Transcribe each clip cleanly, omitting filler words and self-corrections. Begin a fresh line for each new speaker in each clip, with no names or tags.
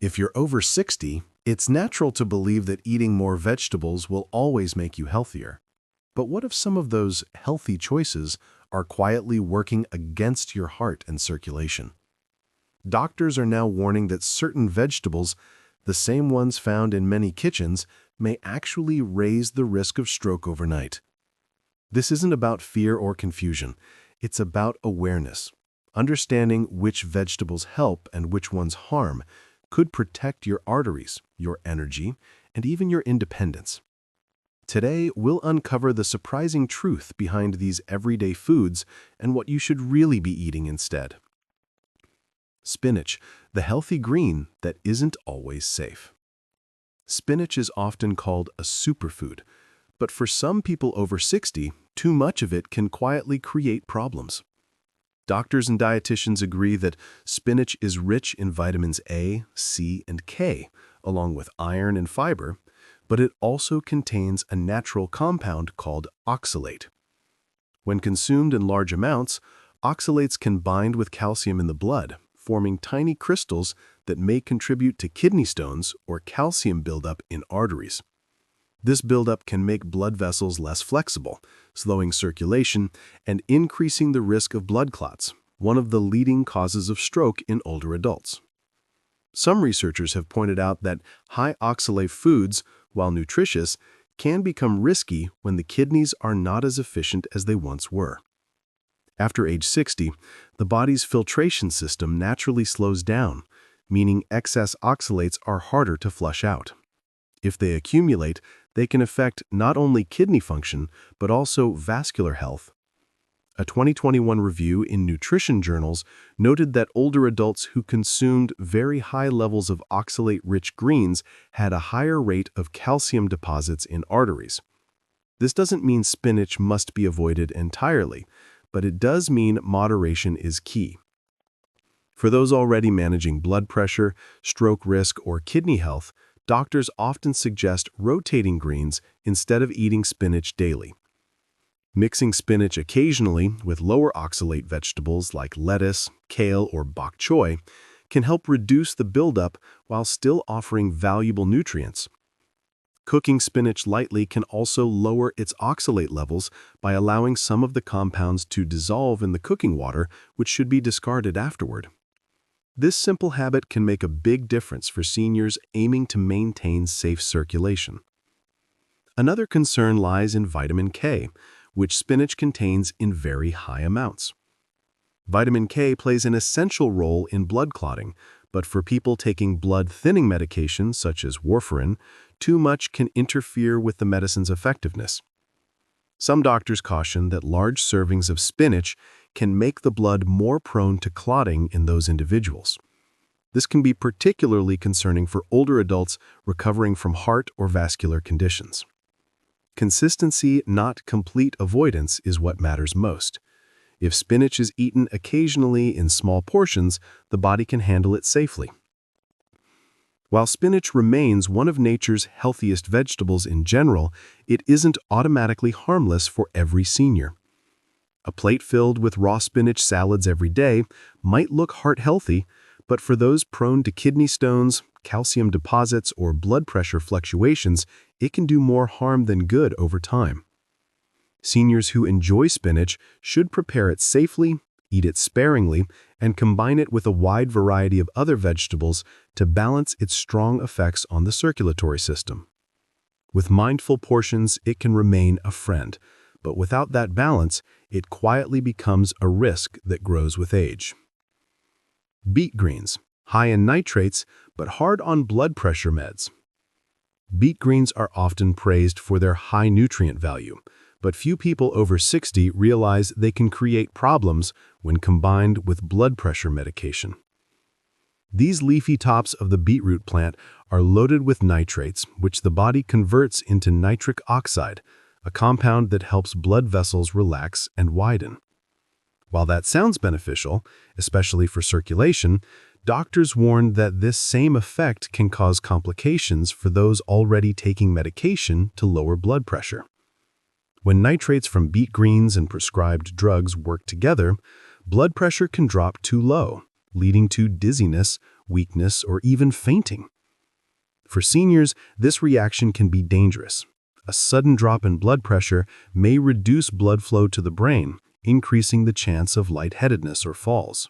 If you're over 60, it's natural to believe that eating more vegetables will always make you healthier. But what if some of those healthy choices are quietly working against your heart and circulation? Doctors are now warning that certain vegetables, the same ones found in many kitchens, may actually raise the risk of stroke overnight. This isn't about fear or confusion. It's about awareness. Understanding which vegetables help and which ones harm could protect your arteries, your energy, and even your independence. Today, we'll uncover the surprising truth behind these everyday foods and what you should really be eating instead. Spinach, the healthy green that isn't always safe. Spinach is often called a superfood, but for some people over 60, too much of it can quietly create problems. Doctors and dietitians agree that spinach is rich in vitamins A, C, and K, along with iron and fiber, but it also contains a natural compound called oxalate. When consumed in large amounts, oxalates can bind with calcium in the blood, forming tiny crystals that may contribute to kidney stones or calcium buildup in arteries. This buildup can make blood vessels less flexible, slowing circulation and increasing the risk of blood clots, one of the leading causes of stroke in older adults. Some researchers have pointed out that high oxalate foods, while nutritious, can become risky when the kidneys are not as efficient as they once were. After age 60, the body's filtration system naturally slows down, meaning excess oxalates are harder to flush out. If they accumulate, they can affect not only kidney function, but also vascular health. A 2021 review in nutrition journals noted that older adults who consumed very high levels of oxalate-rich greens had a higher rate of calcium deposits in arteries. This doesn't mean spinach must be avoided entirely, but it does mean moderation is key. For those already managing blood pressure, stroke risk, or kidney health, doctors often suggest rotating greens instead of eating spinach daily. Mixing spinach occasionally with lower oxalate vegetables like lettuce, kale, or bok choy can help reduce the buildup while still offering valuable nutrients. Cooking spinach lightly can also lower its oxalate levels by allowing some of the compounds to dissolve in the cooking water, which should be discarded afterward. This simple habit can make a big difference for seniors aiming to maintain safe circulation. Another concern lies in vitamin K, which spinach contains in very high amounts. Vitamin K plays an essential role in blood clotting, but for people taking blood-thinning medications such as warfarin, too much can interfere with the medicine's effectiveness. Some doctors caution that large servings of spinach can make the blood more prone to clotting in those individuals. This can be particularly concerning for older adults recovering from heart or vascular conditions. Consistency, not complete avoidance, is what matters most. If spinach is eaten occasionally in small portions, the body can handle it safely. While spinach remains one of nature's healthiest vegetables in general, it isn't automatically harmless for every senior. A plate filled with raw spinach salads every day might look heart-healthy, but for those prone to kidney stones, calcium deposits, or blood pressure fluctuations, it can do more harm than good over time. Seniors who enjoy spinach should prepare it safely, eat it sparingly, and combine it with a wide variety of other vegetables to balance its strong effects on the circulatory system. With mindful portions, it can remain a friend, but without that balance, it quietly becomes a risk that grows with age. Beet greens, high in nitrates, but hard on blood pressure meds. Beet greens are often praised for their high nutrient value, but few people over 60 realize they can create problems when combined with blood pressure medication. These leafy tops of the beetroot plant are loaded with nitrates, which the body converts into nitric oxide, a compound that helps blood vessels relax and widen. While that sounds beneficial, especially for circulation, doctors warn that this same effect can cause complications for those already taking medication to lower blood pressure. When nitrates from beet greens and prescribed drugs work together, blood pressure can drop too low, leading to dizziness weakness, or even fainting. For seniors, this reaction can be dangerous. A sudden drop in blood pressure may reduce blood flow to the brain, increasing the chance of lightheadedness or falls.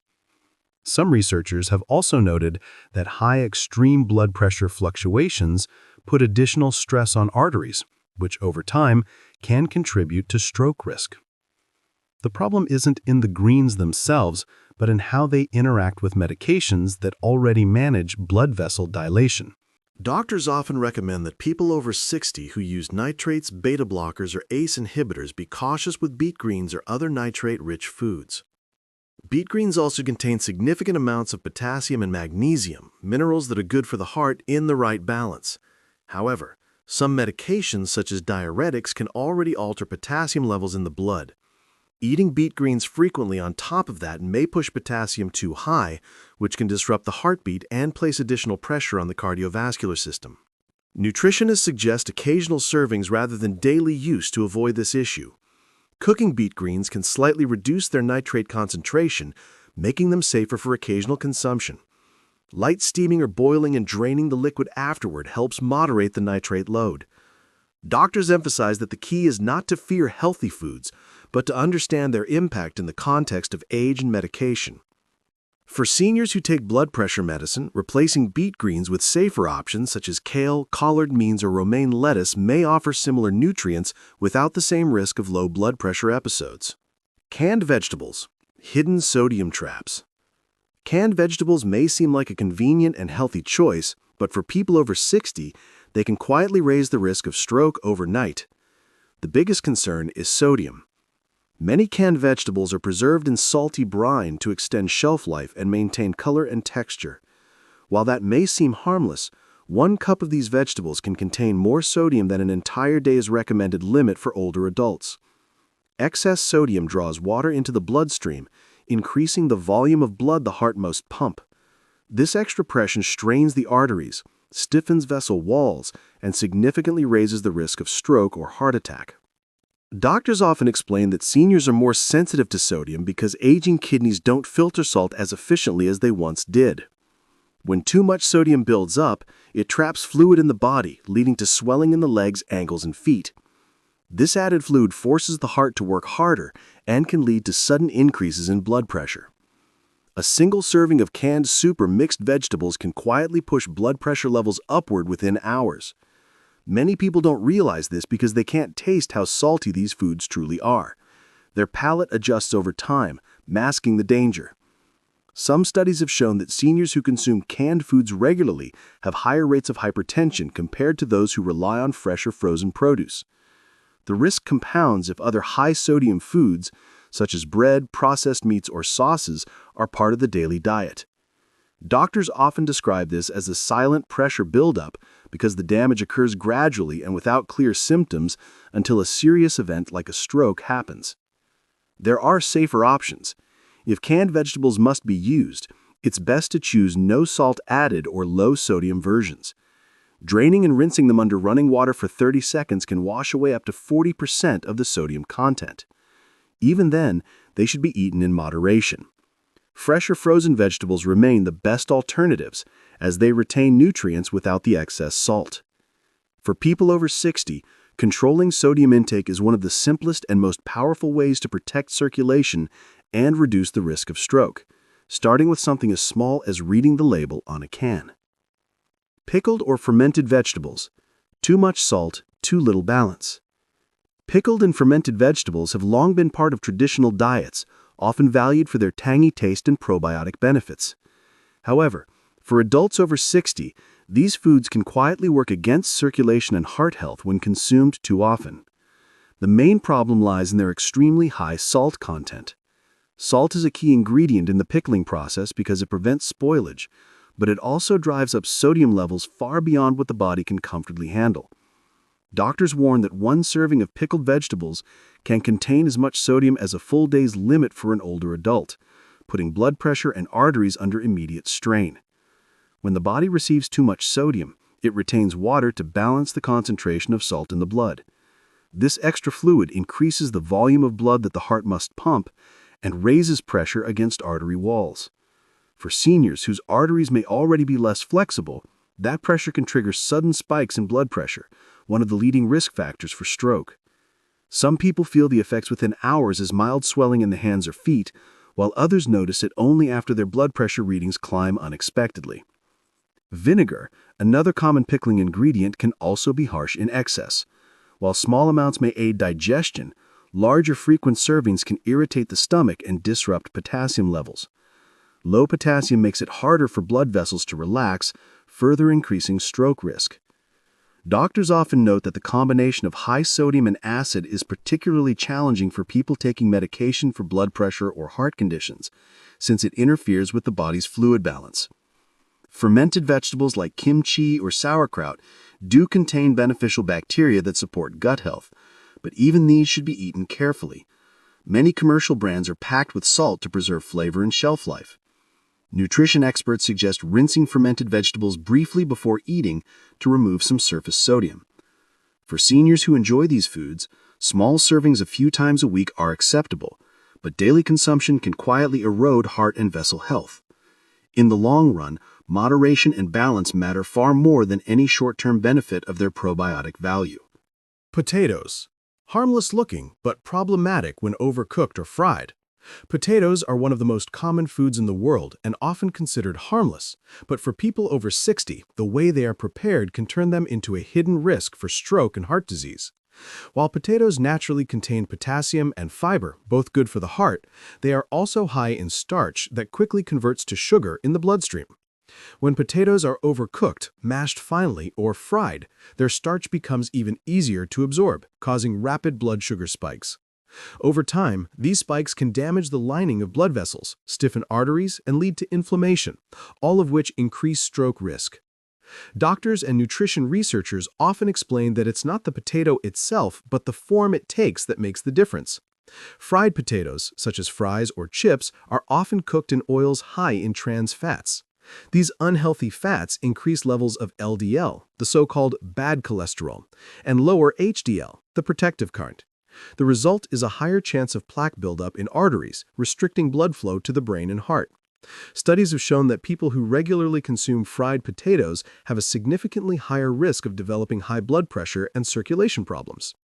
Some researchers have also noted that high extreme blood pressure fluctuations put additional stress on arteries, which over time can contribute to stroke risk. The problem isn't in the greens themselves, but in how they interact with medications that already manage blood vessel dilation.
Doctors often recommend that people over 60 who use nitrates, beta blockers, or ACE inhibitors be cautious with beet greens or other nitrate-rich foods. Beet greens also contain significant amounts of potassium and magnesium, minerals that are good for the heart in the right balance. However, some medications such as diuretics can already alter potassium levels in the blood. Eating beet greens frequently on top of that may push potassium too high, which can disrupt the heartbeat and place additional pressure on the cardiovascular system. Nutritionists suggest occasional servings rather than daily use to avoid this issue. Cooking beet greens can slightly reduce their nitrate concentration, making them safer for occasional consumption. Light steaming or boiling and draining the liquid afterward helps moderate the nitrate load. Doctors emphasize that the key is not to fear healthy foods, but to understand their impact in the context of age and medication. For seniors who take blood pressure medicine, replacing beet greens with safer options such as kale, collard greens, or romaine lettuce may offer similar nutrients without the same risk of low blood pressure episodes. Canned vegetables, hidden sodium traps. Canned vegetables may seem like a convenient and healthy choice, but for people over 60, they can quietly raise the risk of stroke overnight. The biggest concern is sodium. Many canned vegetables are preserved in salty brine to extend shelf life and maintain color and texture. While that may seem harmless, 1 cup of these vegetables can contain more sodium than an entire day's recommended limit for older adults. Excess sodium draws water into the bloodstream, increasing the volume of blood the heart must pump. This extra pressure strains the arteries, stiffens vessel walls, and significantly raises the risk of stroke or heart attack. Doctors often explain that seniors are more sensitive to sodium because aging kidneys don't filter salt as efficiently as they once did. When too much sodium builds up, it traps fluid in the body, leading to swelling in the legs, ankles, and feet. This added fluid forces the heart to work harder and can lead to sudden increases in blood pressure. A single serving of canned soup or mixed vegetables can quietly push blood pressure levels upward within hours. Many people don't realize this because they can't taste how salty these foods truly are. Their palate adjusts over time, masking the danger. Some studies have shown that seniors who consume canned foods regularly have higher rates of hypertension compared to those who rely on fresh or frozen produce. The risk compounds if other high-sodium foods, such as bread, processed meats, or sauces, are part of the daily diet. Doctors often describe this as a silent pressure buildup because the damage occurs gradually and without clear symptoms until a serious event like a stroke happens. There are safer options. If canned vegetables must be used, it's best to choose no salt added or low sodium versions. Draining and rinsing them under running water for 30 seconds can wash away up to 40% of the sodium content. Even then, they should be eaten in moderation. Fresh or frozen vegetables remain the best alternatives as they retain nutrients without the excess salt. For people over 60, controlling sodium intake is one of the simplest and most powerful ways to protect circulation and reduce the risk of stroke, starting with something as small as reading the label on a can. Pickled or fermented vegetables. Too much salt, too little balance. Pickled and fermented vegetables have long been part of traditional diets, often valued for their tangy taste and probiotic benefits. However, for adults over 60, these foods can quietly work against circulation and heart health when consumed too often. The main problem lies in their extremely high salt content. Salt is a key ingredient in the pickling process because it prevents spoilage, but it also drives up sodium levels far beyond what the body can comfortably handle. Doctors warn that 1 serving of pickled vegetables can contain as much sodium as a full day's limit for an older adult, putting blood pressure and arteries under immediate strain. When the body receives too much sodium, it retains water to balance the concentration of salt in the blood. This extra fluid increases the volume of blood that the heart must pump and raises pressure against artery walls. For seniors whose arteries may already be less flexible, that pressure can trigger sudden spikes in blood pressure, one of the leading risk factors for stroke. Some people feel the effects within hours as mild swelling in the hands or feet, while others notice it only after their blood pressure readings climb unexpectedly. Vinegar, another common pickling ingredient, can also be harsh in excess. While small amounts may aid digestion, large or frequent servings can irritate the stomach and disrupt potassium levels. Low potassium makes it harder for blood vessels to relax, further increasing stroke risk. Doctors often note that the combination of high sodium and acid is particularly challenging for people taking medication for blood pressure or heart conditions, since it interferes with the body's fluid balance. Fermented vegetables like kimchi or sauerkraut do contain beneficial bacteria that support gut health, but even these should be eaten carefully. Many commercial brands are packed with salt to preserve flavor and shelf life. Nutrition experts suggest rinsing fermented vegetables briefly before eating to remove some surface sodium. For seniors who enjoy these foods, small servings a few times a week are acceptable, but daily consumption can quietly erode heart and vessel health. In the long run, moderation and balance matter far more than any short-term benefit of their probiotic value.
Potatoes. Harmless looking, but problematic when overcooked or fried. Potatoes are one of the most common foods in the world and often considered harmless, but for people over 60, the way they are prepared can turn them into a hidden risk for stroke and heart disease. While potatoes naturally contain potassium and fiber, both good for the heart, they are also high in starch that quickly converts to sugar in the bloodstream. When potatoes are overcooked, mashed finely, or fried, their starch becomes even easier to absorb, causing rapid blood sugar spikes. Over time, these spikes can damage the lining of blood vessels, stiffen arteries, and lead to inflammation, all of which increase stroke risk. Doctors and nutrition researchers often explain that it's not the potato itself, but the form it takes that makes the difference. Fried potatoes, such as fries or chips, are often cooked in oils high in trans fats. These unhealthy fats increase levels of LDL, the so-called bad cholesterol, and lower HDL, the protective current. The result is a higher chance of plaque buildup in arteries, restricting blood flow to the brain and heart. Studies have shown that people who regularly consume fried potatoes have a significantly higher risk of developing high blood pressure and circulation problems.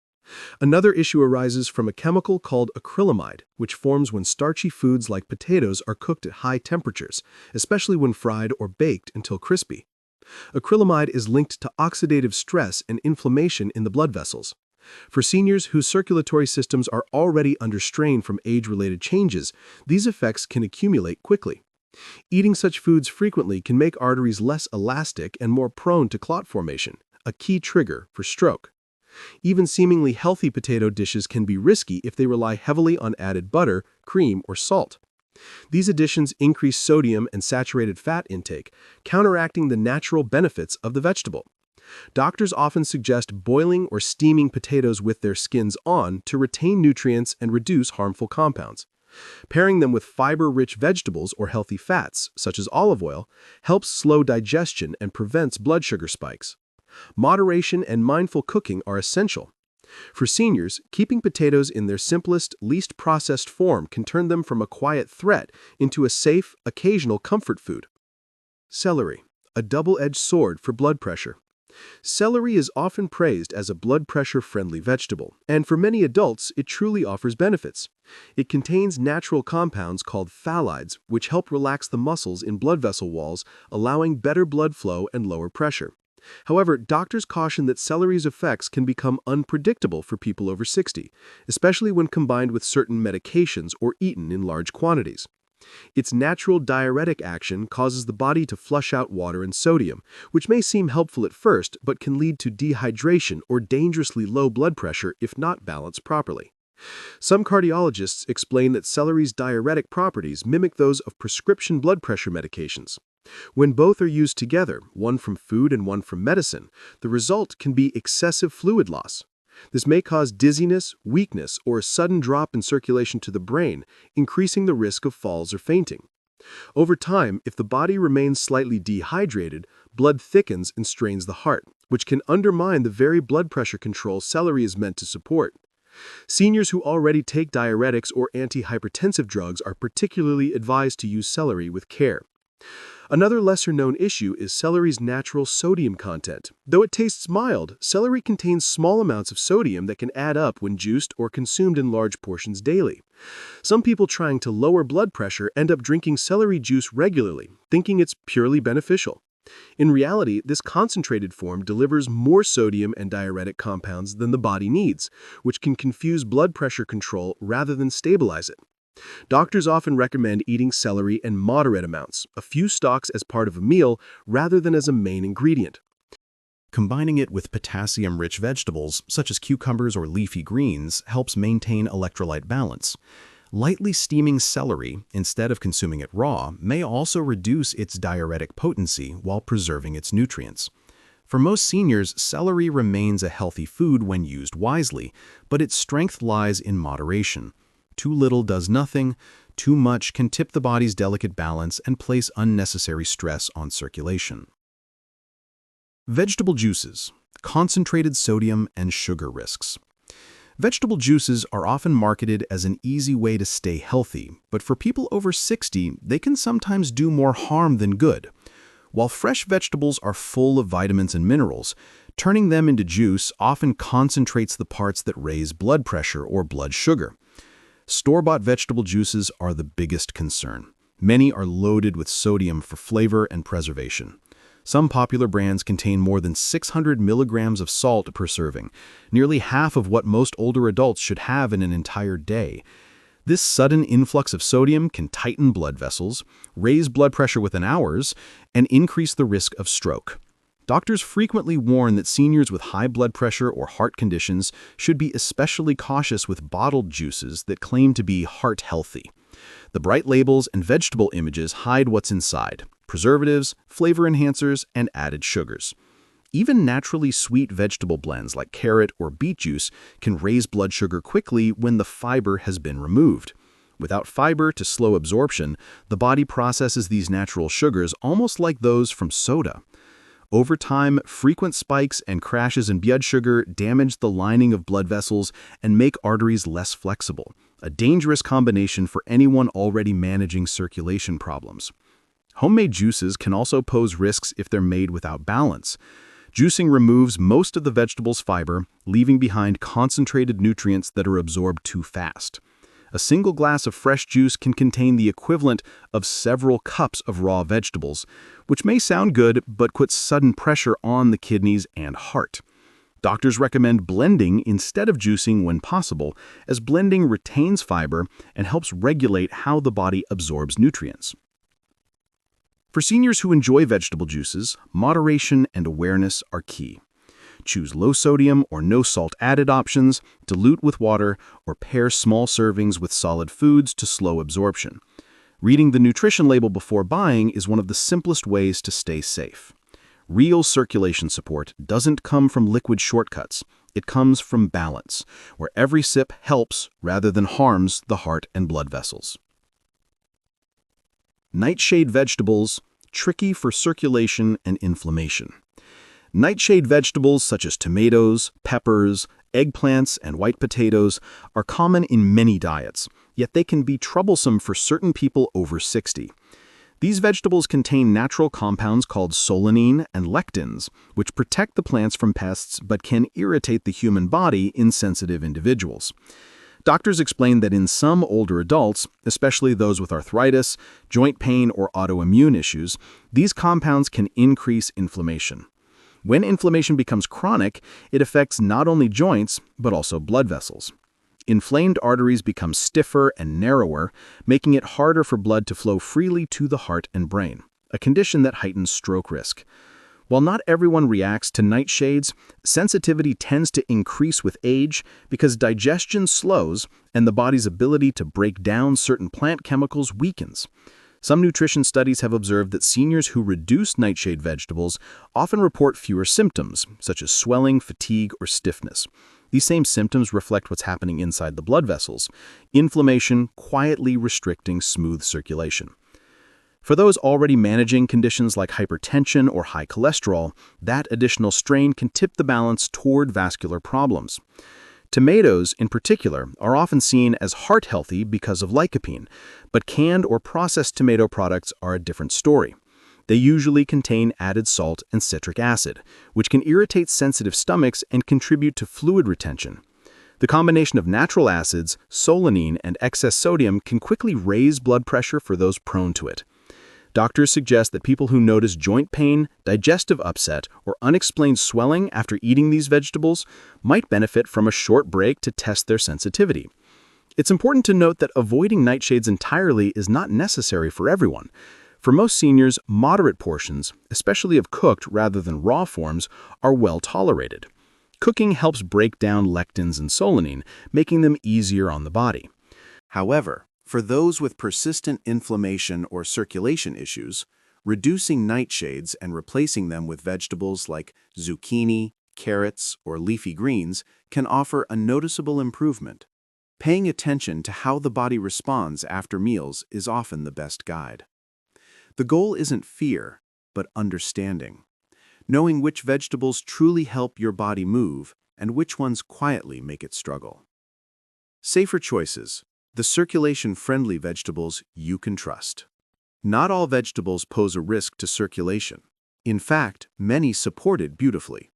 Another issue arises from a chemical called acrylamide, which forms when starchy foods like potatoes are cooked at high temperatures, especially when fried or baked until crispy. Acrylamide is linked to oxidative stress and inflammation in the blood vessels. For seniors whose circulatory systems are already under strain from age-related changes, these effects can accumulate quickly. Eating such foods frequently can make arteries less elastic and more prone to clot formation, a key trigger for stroke. Even seemingly healthy potato dishes can be risky if they rely heavily on added butter, cream, or salt. These additions increase sodium and saturated fat intake, counteracting the natural benefits of the vegetable. Doctors often suggest boiling or steaming potatoes with their skins on to retain nutrients and reduce harmful compounds. Pairing them with fiber-rich vegetables or healthy fats, such as olive oil, helps slow digestion and prevents blood sugar spikes. Moderation and mindful cooking are essential. For seniors, keeping potatoes in their simplest, least processed form can turn them from a quiet threat into a safe, occasional comfort food. Celery, a double-edged sword for blood pressure. Celery is often praised as a blood pressure-friendly vegetable, and for many adults, it truly offers benefits. It contains natural compounds called phthalides, which help relax the muscles in blood vessel walls, allowing better blood flow and lower pressure. However, doctors caution that celery's effects can become unpredictable for people over 60, especially when combined with certain medications or eaten in large quantities. Its natural diuretic action causes the body to flush out water and sodium, which may seem helpful at first but can lead to dehydration or dangerously low blood pressure if not balanced properly. Some cardiologists explain that celery's diuretic properties mimic those of prescription blood pressure medications. When both are used together, one from food and one from medicine, the result can be excessive fluid loss. This may cause dizziness, weakness, or a sudden drop in circulation to the brain, increasing the risk of falls or fainting. Over time, if the body remains slightly dehydrated, blood thickens and strains the heart, which can undermine the very blood pressure control celery is meant to support. Seniors who already take diuretics or antihypertensive drugs are particularly advised to use celery with care.
Another lesser-known issue is celery's natural sodium content. Though it tastes mild, celery contains small amounts of sodium that can add up when juiced or consumed in large portions daily. Some people trying to lower blood pressure end up drinking celery juice regularly, thinking it's purely beneficial. In reality, this concentrated form delivers more sodium and diuretic compounds than the body needs, which can confuse blood pressure control rather than stabilize it. Doctors often recommend eating celery in moderate amounts, a few stalks as part of a meal rather than as a main ingredient.
Combining it with potassium-rich vegetables, such as cucumbers or leafy greens, helps maintain electrolyte balance. Lightly steaming celery, instead of consuming it raw, may also reduce its diuretic potency while preserving its nutrients. For most seniors, celery remains a healthy food when used wisely, but its strength lies in moderation. Too little does nothing, too much can tip the body's delicate balance and place unnecessary stress on circulation. Vegetable juices, concentrated sodium and sugar risks. Vegetable juices are often marketed as an easy way to stay healthy, but for people over 60, they can sometimes do more harm than good. While fresh vegetables are full of vitamins and minerals, turning them into juice often concentrates the parts that raise blood pressure or blood sugar. Store-bought vegetable juices are the biggest concern. Many are loaded with sodium for flavor and preservation. Some popular brands contain more than 600 milligrams of salt per serving, nearly half of what most older adults should have in an entire day. This sudden influx of sodium can tighten blood vessels, raise blood pressure within hours, and increase the risk of stroke. Doctors frequently warn that seniors with high blood pressure or heart conditions should be especially cautious with bottled juices that claim to be heart healthy. The bright labels and vegetable images hide what's inside: preservatives, flavor enhancers, and added sugars. Even naturally sweet vegetable blends like carrot or beet juice can raise blood sugar quickly when the fiber has been removed. Without fiber to slow absorption, the body processes these natural sugars almost like those from soda. Over time, frequent spikes and crashes in blood sugar damage the lining of blood vessels and make arteries less flexible, a dangerous combination for anyone already managing circulation problems. Homemade juices can also pose risks if they're made without balance. Juicing removes most of the vegetable's fiber, leaving behind concentrated nutrients that are absorbed too fast. A single glass of fresh juice can contain the equivalent of several cups of raw vegetables, which may sound good but puts sudden pressure on the kidneys and heart. Doctors recommend blending instead of juicing when possible, as blending retains fiber and helps regulate how the body absorbs nutrients. For seniors who enjoy vegetable juices, moderation and awareness are key. Choose low-sodium or no-salt added options, dilute with water, or pair small servings with solid foods to slow absorption. Reading the nutrition label before buying is one of the simplest ways to stay safe. Real circulation support doesn't come from liquid shortcuts. It comes from balance, where every sip helps rather than harms the heart and blood vessels. Nightshade vegetables, tricky for circulation and inflammation. Nightshade vegetables such as tomatoes, peppers, eggplants, and white potatoes are common in many diets, yet they can be troublesome for certain people over 60. These vegetables contain natural compounds called solanine and lectins, which protect the plants from pests but can irritate the human body in sensitive individuals. Doctors explain that in some older adults, especially those with arthritis, joint pain, or autoimmune issues, these compounds can increase inflammation. When inflammation becomes chronic, it affects not only joints, but also blood vessels. Inflamed arteries become stiffer and narrower, making it harder for blood to flow freely to the heart and brain, a condition that heightens stroke risk. While not everyone reacts to nightshades, sensitivity tends to increase with age because digestion slows and the body's ability to break down certain plant chemicals weakens. Some nutrition studies have observed that seniors who reduce nightshade vegetables often report fewer symptoms, such as swelling, fatigue, or stiffness. These same symptoms reflect what's happening inside the blood vessels, inflammation quietly restricting smooth circulation. For those already managing conditions like hypertension or high cholesterol, that additional strain can tip the balance toward vascular problems.
Tomatoes, in particular, are often seen as heart-healthy because of lycopene, but canned or processed tomato products are a different story. They usually contain added salt and citric acid, which can irritate sensitive stomachs and contribute to fluid retention. The combination of natural acids, solanine, and excess sodium can quickly raise blood pressure for those prone to it. Doctors suggest that people who notice joint pain, digestive upset, or unexplained swelling after eating these vegetables might benefit from a short break to test their sensitivity. It's important to note that avoiding nightshades entirely is not necessary for everyone. For most seniors, moderate portions, especially of cooked rather than raw forms, are well tolerated. Cooking helps break down lectins and solanine, making them easier on the body.
However, for those with persistent inflammation or circulation issues, reducing nightshades and replacing them with vegetables like zucchini, carrots, or leafy greens can offer a noticeable improvement. Paying attention to how the body responds after meals is often the best guide. The goal isn't fear, but understanding. Knowing which vegetables truly help your body move and which ones quietly make it struggle. Safer choices. The circulation-friendly vegetables you can trust. Not all vegetables pose a risk to circulation. In fact, many support it beautifully.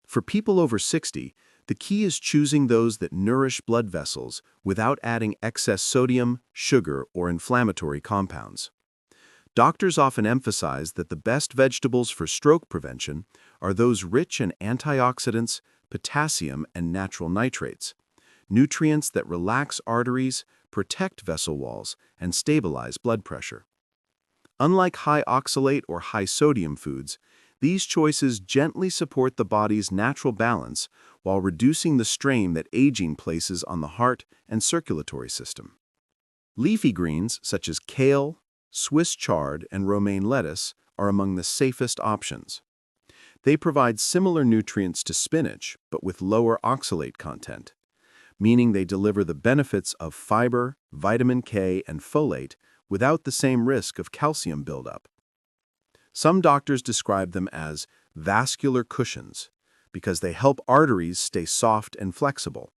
For people over 60, the key is choosing those that nourish blood vessels without adding excess sodium, sugar, or inflammatory compounds. Doctors often emphasize that the best vegetables for stroke prevention are those rich in antioxidants, potassium, and natural nitrates, nutrients that relax arteries, protect vessel walls, and stabilize blood pressure. Unlike high oxalate or high sodium foods, these choices gently support the body's natural balance while reducing the strain that aging places on the heart and circulatory system. Leafy greens such as kale, Swiss chard, and romaine lettuce are among the safest options. They provide similar nutrients to spinach, but with lower oxalate content, meaning they deliver the benefits of fiber, vitamin K, and folate without the same risk of calcium buildup. Some doctors describe them as vascular cushions because they help arteries stay soft and flexible.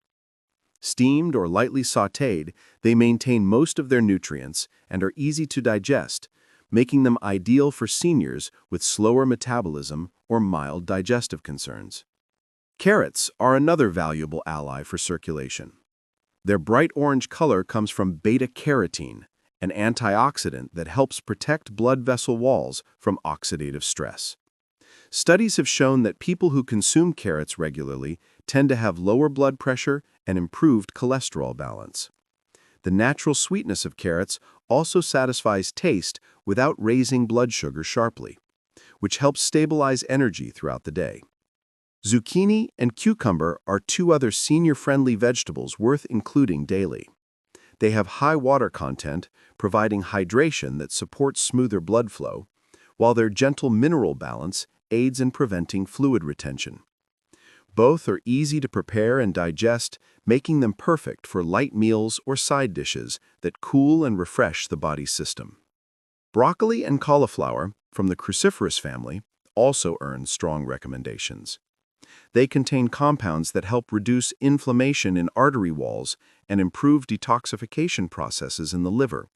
Steamed or lightly sautéed, they maintain most of their nutrients and are easy to digest, making them ideal for seniors with slower metabolism or mild digestive concerns. Carrots are another valuable ally for circulation. Their bright orange color comes from beta-carotene, an antioxidant that helps protect blood vessel walls from oxidative stress. Studies have shown that people who consume carrots regularly tend to have lower blood pressure and improved cholesterol balance. The natural sweetness of carrots also satisfies taste without raising blood sugar sharply, which helps stabilize energy throughout the day. Zucchini and cucumber are two other senior-friendly vegetables worth including daily. They have high water content, providing hydration that supports smoother blood flow, while their gentle mineral balance aids in preventing fluid retention. Both are easy to prepare and digest, making them perfect for light meals or side dishes that cool and refresh the body's system. Broccoli and cauliflower, from the cruciferous family, also earn strong recommendations. They contain compounds that help reduce inflammation in artery walls and improve detoxification processes in the liver,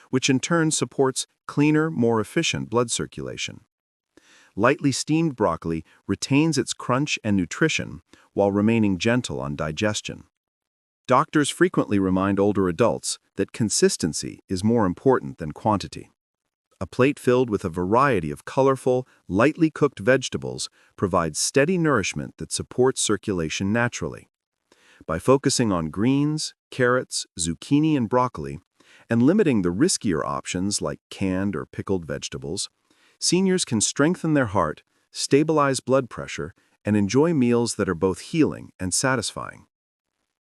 which in turn supports cleaner, more efficient blood circulation. Lightly steamed broccoli retains its crunch and nutrition while remaining gentle on digestion. Doctors frequently remind older adults that consistency is more important than quantity. A plate filled with a variety of colorful, lightly cooked vegetables provides steady nourishment that supports circulation naturally. By focusing on greens, carrots, zucchini, and broccoli, and limiting the riskier options like canned or pickled vegetables, seniors can strengthen their heart, stabilize blood pressure, and enjoy meals that are both healing and satisfying.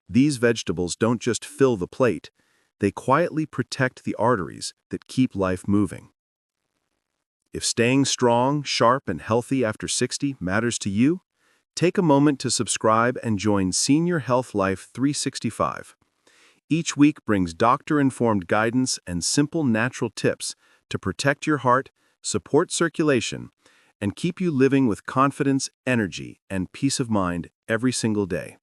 These vegetables don't just fill the plate, they quietly protect the arteries that keep life moving. If staying strong, sharp, and healthy after 60 matters to you, take a moment to subscribe and join Senior Health Life 365. Each week brings doctor-informed guidance and simple natural tips to protect your heart, support circulation, and keep you living with confidence, energy, and peace of mind every single day.